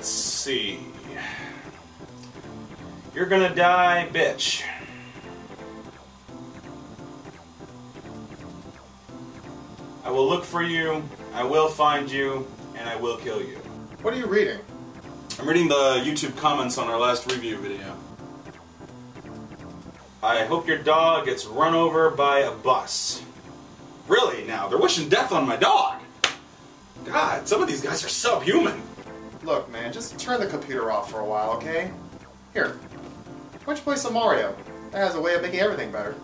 let's see. You're gonna die, bitch. I will look for you, I will find you, and I will kill you. What are you reading? I'm reading the YouTube comments on our last review video. I hope your dog gets run over by a bus. Really now? They're wishing death on my dog! God, some of these guys are subhuman. Look, man, just turn the computer off for a while, okay? Here, why don't you play some Mario? That has a way of making everything better.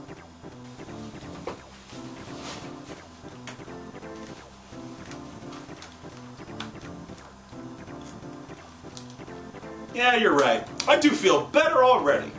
Yeah, you're right. I do feel better already.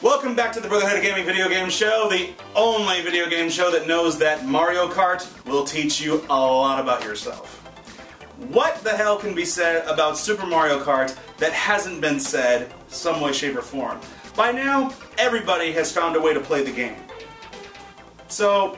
Welcome back to the Brotherhood Gaming video game show, the only video game show that knows that Mario Kart will teach you a lot about yourself. What the hell can be said about Super Mario Kart that hasn't been said some way, shape, or form? By now, everybody has found a way to play the game. So,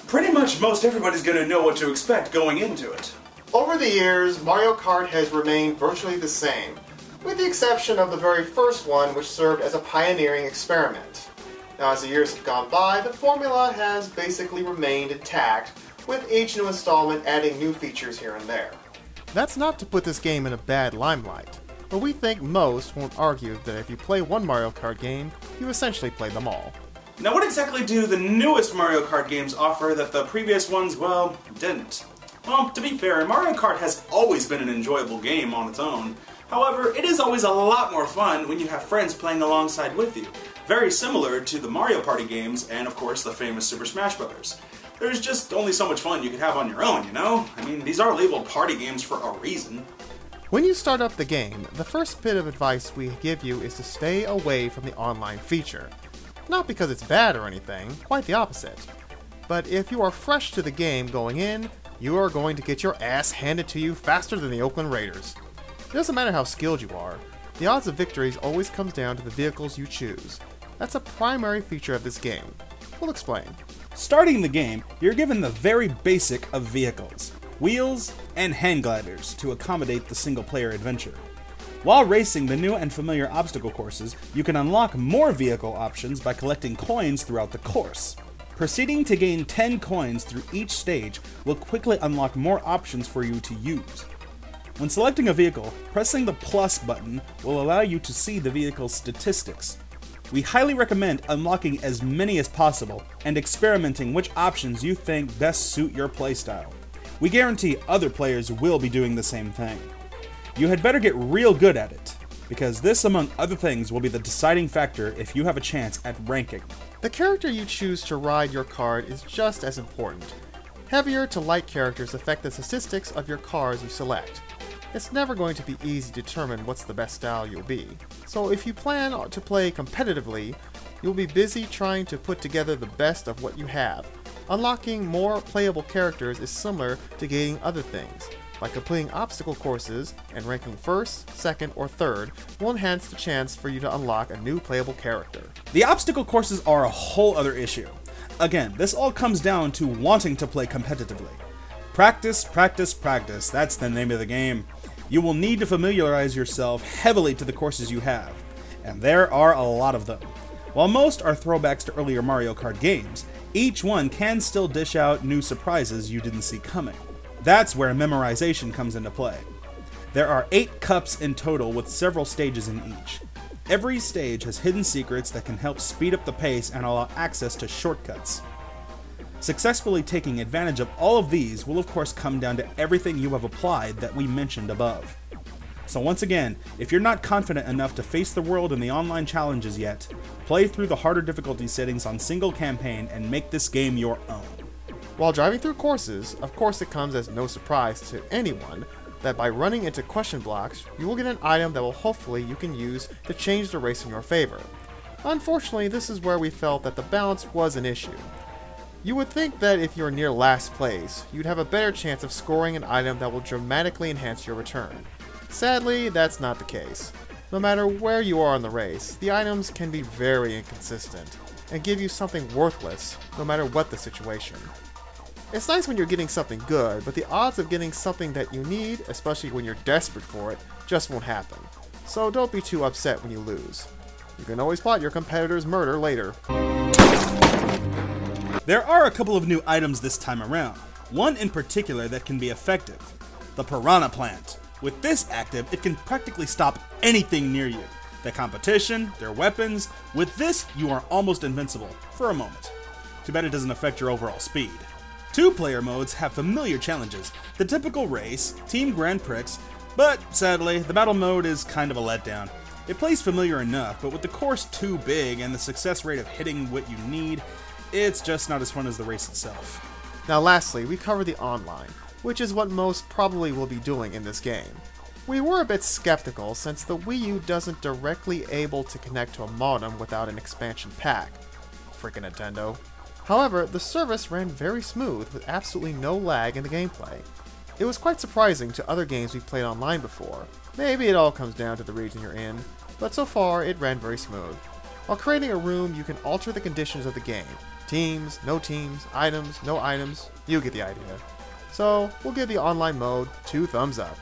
pretty much most everybody's going to know what to expect going into it. Over the years, Mario Kart has remained virtually the same, with the exception of the very first one, which served as a pioneering experiment. Now, as the years have gone by, the formula has basically remained intact, with each new installment adding new features here and there. That's not to put this game in a bad limelight, but we think most won't argue that if you play one Mario Kart game, you essentially play them all. Now, what exactly do the newest Mario Kart games offer that the previous ones, well, didn't? Well, to be fair, Mario Kart has always been an enjoyable game on its own. However, it is always a lot more fun when you have friends playing alongside with you. Very similar to the Mario Party games and, of course, the famous Super Smash Bros. There's just only so much fun you can have on your own, you know? I mean, these are labeled party games for a reason. When you start up the game, the first bit of advice we give you is to stay away from the online feature. Not because it's bad or anything, quite the opposite. But if you are fresh to the game going in, you are going to get your ass handed to you faster than the Oakland Raiders. It doesn't matter how skilled you are, the odds of victories always comes down to the vehicles you choose. That's a primary feature of this game. We'll explain. Starting the game, you're given the very basic of vehicles, wheels and hang gliders to accommodate the single-player adventure. While racing the new and familiar obstacle courses, you can unlock more vehicle options by collecting coins throughout the course. Proceeding to gain 10 coins through each stage will quickly unlock more options for you to use. When selecting a vehicle, pressing the plus button will allow you to see the vehicle's statistics. We highly recommend unlocking as many as possible and experimenting which options you think best suit your playstyle. We guarantee other players will be doing the same thing. You had better get real good at it, because this, among other things, will be the deciding factor if you have a chance at ranking. The character you choose to ride your card is just as important. Heavier to light characters affect the statistics of your cars you select. It's never going to be easy to determine what's the best style you'll be. So if you plan to play competitively, you'll be busy trying to put together the best of what you have. Unlocking more playable characters is similar to gaining other things. By completing obstacle courses and ranking first, second, or third will enhance the chance for you to unlock a new playable character. The obstacle courses are a whole other issue. Again, this all comes down to wanting to play competitively. Practice, practice, practice, that's the name of the game. You will need to familiarize yourself heavily to the courses you have, and there are a lot of them. While most are throwbacks to earlier Mario Kart games, each one can still dish out new surprises you didn't see coming. That's where memorization comes into play. There are 8 cups in total with several stages in each. Every stage has hidden secrets that can help speed up the pace and allow access to shortcuts. Successfully taking advantage of all of these will of course come down to everything you have applied that we mentioned above. So once again, if you're not confident enough to face the world in the online challenges yet, play through the harder difficulty settings on single campaign and make this game your own. While driving through courses, of course it comes as no surprise to anyone that by running into question blocks, you will get an item that will hopefully you can use to change the race in your favor. Unfortunately, this is where we felt that the balance was an issue. You would think that if you're near last place, you'd have a better chance of scoring an item that will dramatically enhance your return. Sadly, that's not the case. No matter where you are in the race, the items can be very inconsistent and give you something worthless no matter what the situation. It's nice when you're getting something good, but the odds of getting something that you need, especially when you're desperate for it, just won't happen. So don't be too upset when you lose. You can always plot your competitor's murder later. There are a couple of new items this time around, one in particular that can be effective, the Piranha Plant. With this active, it can practically stop anything near you. The competition, their weapons, with this you are almost invincible, for a moment. Too bad it doesn't affect your overall speed. Two-player modes have familiar challenges, the typical race, Team Grand Prix, but sadly, the battle mode is kind of a letdown. It plays familiar enough, but with the course too big and the success rate of hitting what you need, it's just not as fun as the race itself. Now lastly, we cover the online, which is what most probably will be doing in this game. We were a bit skeptical since the Wii U doesn't directly able to connect to a modem without an expansion pack. Frickin' Nintendo. However, the service ran very smooth with absolutely no lag in the gameplay. It was quite surprising to other games we've played online before. Maybe it all comes down to the region you're in, but so far it ran very smooth. While creating a room, you can alter the conditions of the game. Teams, items, no items, you get the idea. So, we'll give the online mode 2 thumbs up.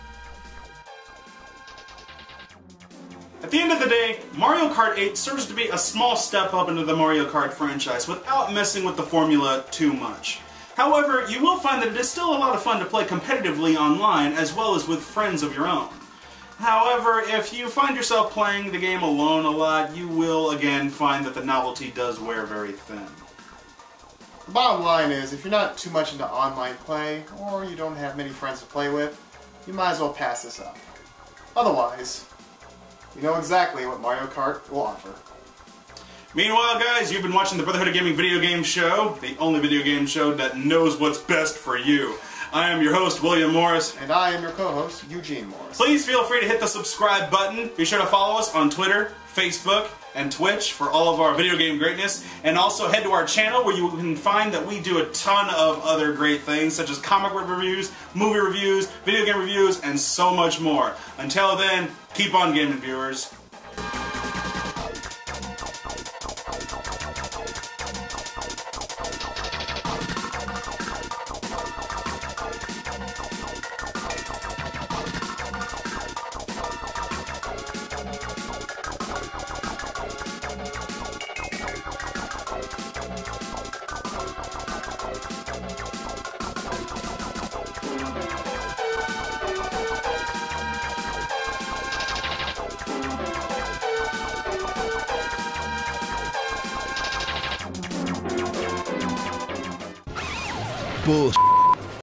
At the end of the day, Mario Kart 8 serves to be a small step up into the Mario Kart franchise without messing with the formula too much. However, you will find that it is still a lot of fun to play competitively online as well as with friends of your own. However, if you find yourself playing the game alone a lot, you will again find that the novelty does wear very thin. The bottom line is, if you're not too much into online play, or you don't have many friends to play with, you might as well pass this up. Otherwise, you know exactly what Mario Kart will offer. Meanwhile, guys, you've been watching the Brotherhood of Gaming video game show, the only video game show that knows what's best for you. I am your host, William Morris. And I am your co-host, Eugene Morris. Please feel free to hit the subscribe button. Be sure to follow us on Twitter, Facebook, and Twitch for all of our video game greatness. And also head to our channel where you can find that we do a ton of other great things, such as comic book reviews, movie reviews, video game reviews, and so much more. Until then, keep on gaming, viewers. Bullshit.